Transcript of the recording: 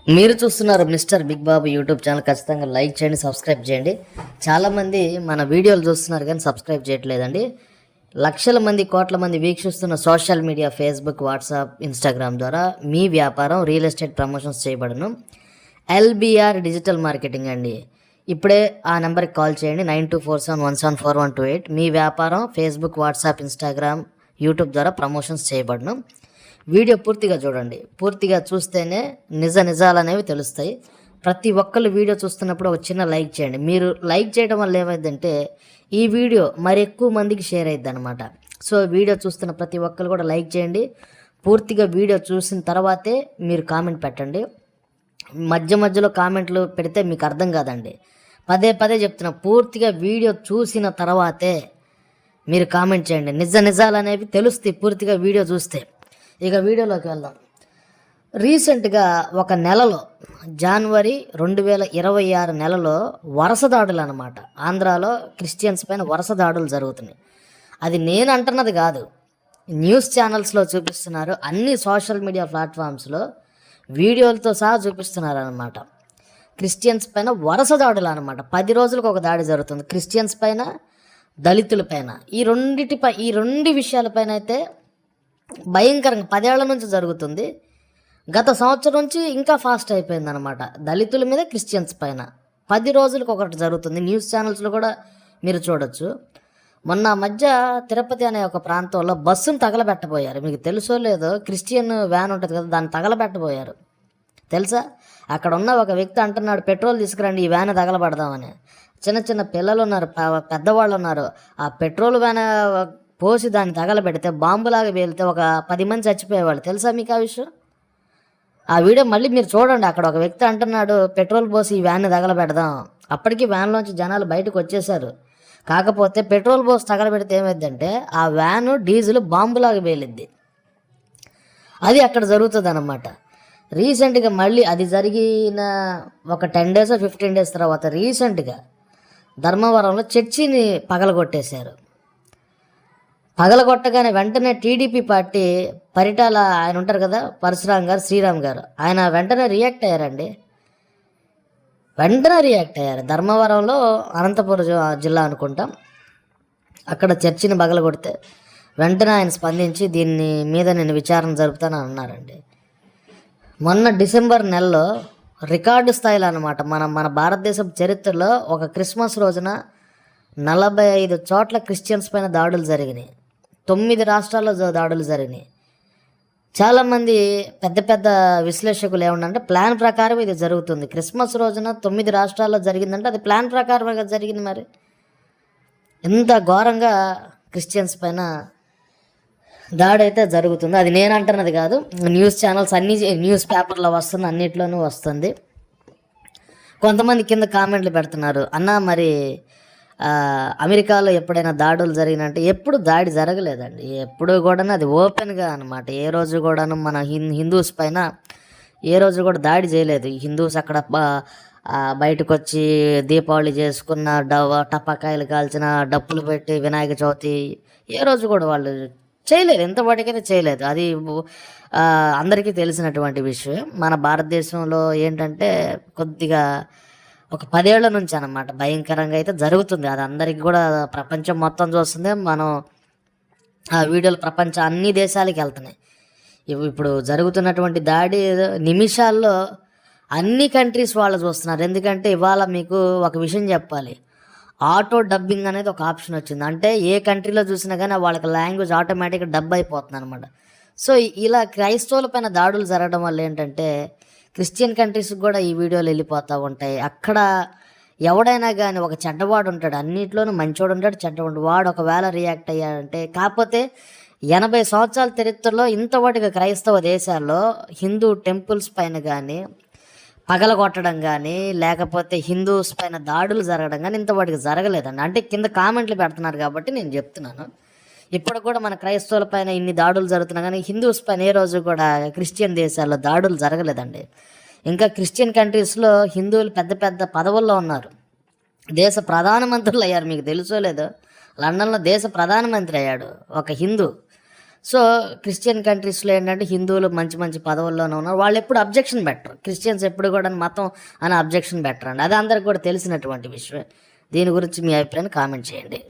మీరు చూస్తున్నారు mister big బాబు YouTube channel. ఖచ్చితంగా లైక్ చేయండి, సబ్స్క్రైబ్ చేయండి. చాలామంది మన వీడియోలు చూస్తున్నారు కానీ సబ్స్క్రైబ్ చేయట్లేదండి. లక్షల మంది, కోట్ల మంది వీక్షిస్తున్న social media Facebook, WhatsApp, Instagram ద్వారా మీ వ్యాపారం రియల్ ఎస్టేట్ ప్రమోషన్స్ చేయబడను. ఎల్బిఆర్ డిజిటల్ మార్కెటింగ్ అండి. ఇప్పుడే ఆ నెంబర్కి కాల్ చేయండి, 9247174128. మీ వ్యాపారం ఫేస్బుక్, వాట్సాప్, ఇన్స్టాగ్రామ్, యూట్యూబ్ ద్వారా ప్రమోషన్స్ చేయబడను. వీడియో పూర్తిగా చూడండి. పూర్తిగా చూస్తేనే నిజాలు అనేవి తెలుస్తాయి. ప్రతి ఒక్కళ్ళు వీడియో చూస్తున్నప్పుడు ఒక చిన్న లైక్ చేయండి. మీరు లైక్ చేయడం వల్ల ఏమైందంటే ఈ వీడియో మరి ఎక్కువ మందికి షేర్ అయ్యిద్ది అనమాట. సో వీడియో చూస్తున్న ప్రతి ఒక్కరు కూడా లైక్ చేయండి. పూర్తిగా వీడియో చూసిన తర్వాతే మీరు కామెంట్ పెట్టండి. మధ్యలో కామెంట్లు పెడితే మీకు అర్థం కాదండి. పదే చెప్తున్నా, పూర్తిగా వీడియో చూసిన తర్వాతే మీరు కామెంట్ చేయండి. నిజాలు అనేవి తెలుస్తాయి పూర్తిగా వీడియో చూస్తే. ఇక వీడియోలోకి వెళ్దాం. రీసెంట్గా ఒక నెలలో, జనవరి 2026 నెలలో వరుస దాడులు అనమాట. ఆంధ్రాలో క్రిస్టియన్స్ పైన వరుస దాడులు జరుగుతున్నాయి. అది నేను అంటున్నది కాదు, న్యూస్ ఛానల్స్లో చూపిస్తున్నారు, అన్ని సోషల్ మీడియా ప్లాట్ఫామ్స్లో వీడియోలతో సహా చూపిస్తున్నారు అనమాట. క్రిస్టియన్స్ పైన వరుస దాడులు అనమాట. 10 రోజులకు ఒక దాడి జరుగుతుంది క్రిస్టియన్స్ పైన, దళితుల పైన. ఈ రెండు విషయాలపైన అయితే భయంకరంగా 10 ఏళ్ల నుంచి జరుగుతుంది. గత సంవత్సరం నుంచి ఇంకా ఫాస్ట్ అయిపోయిందనమాట. దళితుల మీద, క్రిస్టియన్స్ పైన 10 రోజులకు ఒకటి జరుగుతుంది. న్యూస్ ఛానల్స్లో కూడా మీరు చూడొచ్చు. మొన్న మధ్య తిరుపతి అనే ఒక ప్రాంతంలో బస్సును తగలబెట్టబోయారు. మీకు తెలుసో లేదో, క్రిస్టియన్ వ్యాన్ ఉంటుంది కదా, దాన్ని తగలబెట్టబోయారు. తెలుసా? అక్కడ ఉన్న ఒక వ్యక్తి అంటున్నాడు, పెట్రోల్ తీసుకురండి, ఈ వ్యాన్ తగలబెడదామని. చిన్న పిల్లలు ఉన్నారు, పెద్దవాళ్ళు ఉన్నారు. ఆ పెట్రోల్ వ్యాన్ పోసి దాన్ని తగలబెడితే, బాంబులాగా పేలితే ఒక 10 మంది చచ్చిపోయేవాళ్ళు. తెలుసా మీకు ఆ విషయం? ఆ వీడియో మళ్ళీ మీరు చూడండి. అక్కడ ఒక వ్యక్తి అంటున్నాడు, పెట్రోల్ పోసి ఈ వ్యాన్ని తగలబెడదాం. అప్పటికి వ్యాన్లోంచి జనాలు బయటకు వచ్చేసారు. కాకపోతే పెట్రోల్ పోసి తగలబెడితే ఏమైందంటే ఆ వ్యాను డీజిల్ బాంబులాగా పేలిద్ది. అది అక్కడ జరుగుతుంది అన్నమాట. రీసెంట్గా మళ్ళీ అది జరిగిన ఒక 10 days 15 days తర్వాత రీసెంట్గా ధర్మవరంలో చర్చిని పగలగొట్టేశారు. పగలగొట్టగానే వెంటనే టీడీపీ పార్టీ పరిటాల ఆయన ఉంటారు కదా, పరశురామ్ గారు, శ్రీరామ్ గారు, ఆయన వెంటనే రియాక్ట్ అయ్యారండి. ధర్మవరంలో, అనంతపురం జిల్లా అనుకుంటాం, అక్కడ చర్చిని పగలగొడితే వెంటనే ఆయన స్పందించి దీని మీద నేను విచారణ జరుపుతానని అన్నారండి. మొన్న డిసెంబర్ నెలలో రికార్డు స్థాయిలో అనమాట మన భారతదేశం చరిత్రలో ఒక క్రిస్మస్ రోజున 45 చోట్ల క్రిస్టియన్స్ పైన దాడులు జరిగినాయి. 9 రాష్ట్రాల్లో దాడులు జరిగినాయి. చాలామంది పెద్ద విశ్లేషకులు ఏమన్నంటే ప్లాన్ ప్రకారం ఇది జరుగుతుంది. క్రిస్మస్ రోజున 9 రాష్ట్రాల్లో జరిగిందంటే అది ప్లాన్ ప్రకారంగా జరిగింది. మరి ఎంత ఘోరంగా క్రిస్టియన్స్ పైన దాడి అయితే జరుగుతుంది. అది నేను అంటున్నది కాదు, న్యూస్ ఛానల్స్ అన్ని, న్యూస్ పేపర్లో వస్తుంది, అన్నిట్లోనూ వస్తుంది. కొంతమంది కింద కామెంట్లు పెడుతున్నారు, అన్న మరి అమెరికాలో ఎప్పుడైనా దాడులు జరిగినంటే ఎప్పుడు దాడి జరగలేదండి. ఎప్పుడు కూడా అది ఓపెన్గా అనమాట. ఏ రోజు కూడాను మన హిందూస్ పైన ఏ రోజు కూడా దాడి చేయలేదు. హిందూస్ అక్కడ బయటకు వచ్చి దీపావళి చేసుకున్న, టపాకాయలు కాల్చిన, డప్పులు పెట్టి వినాయక చవితి ఏ రోజు కూడా వాళ్ళు చేయలేదు, ఎంతవాటికైతే చేయలేదు. అది అందరికీ తెలిసినటువంటి విషయం. మన భారతదేశంలో ఏంటంటే కొద్దిగా ఒక 10 ఏళ్ల నుంచి అన్నమాట భయంకరంగా అయితే జరుగుతుంది. అది అందరికీ కూడా ప్రపంచం మొత్తం చూస్తుంది. మనం ఆ వీడియోలు ప్రపంచం అన్ని దేశాలకి వెళ్తున్నాయి. ఇప్పుడు జరుగుతున్నటువంటి దాడి నిమిషాల్లో అన్ని కంట్రీస్ వాళ్ళు చూస్తున్నారు. ఎందుకంటే ఇవాళ మీకు ఒక విషయం చెప్పాలి, ఆటో డబ్బింగ్ అనేది ఒక ఆప్షన్ వచ్చింది. అంటే ఏ కంట్రీలో చూసినా కానీ వాళ్ళకి లాంగ్వేజ్ ఆటోమేటిక్గా డబ్ అయిపోతుంది అనమాట. సో ఇలా క్రైస్తవుల పైన దాడులు జరగడం వల్ల ఏంటంటే క్రిస్టియన్ కంట్రీస్కి కూడా ఈ వీడియోలు వెళ్ళిపోతూ ఉంటాయి. అక్కడ ఎవడైనా కానీ ఒక చెడ్డవాడు ఉంటాడు, అన్నింటిలోనూ మంచోడు ఉంటాడు, చెడ్డవాడు. వాడు ఒకవేళ రియాక్ట్ అయ్యాడంటే, కాకపోతే 80 సంవత్సరాల చరిత్రలో ఇంతవాటిగా క్రైస్తవ దేశాల్లో హిందూ టెంపుల్స్ పైన కానీ పగలగొట్టడం కానీ, లేకపోతే హిందూస్ పైన దాడులు జరగడం కానీ ఇంతవాటికి జరగలేదండి. అంటే కింద కామెంట్లు పెడుతున్నారు కాబట్టి నేను చెప్తున్నాను. ఇప్పుడు కూడా మన క్రైస్తవుల పైన ఇన్ని దాడులు జరుగుతున్నా కానీ హిందూస్ పైన ఏ రోజు కూడా క్రిస్టియన్ దేశాల్లో దాడులు జరగలేదండి. ఇంకా క్రిస్టియన్ కంట్రీస్లో హిందువులు పెద్ద పదవుల్లో ఉన్నారు, దేశ ప్రధానమంత్రులు అయ్యారు. మీకు తెలుసో లేదో, లండన్లో దేశ ప్రధానమంత్రి అయ్యాడు ఒక హిందూ. సో క్రిస్టియన్ కంట్రీస్లో ఏంటంటే హిందువులు మంచి మంచి పదవుల్లోనే ఉన్నారు, వాళ్ళు ఎప్పుడు అబ్జెక్షన్ పెట్టరు. క్రిస్టియన్స్ ఎప్పుడు కూడా మతం అని అబ్జెక్షన్ పెట్టరండి, అది అందరికి కూడా తెలిసినటువంటి విషయమే. దీని గురించి మీ అభిప్రాయాన్ని కామెంట్ చేయండి.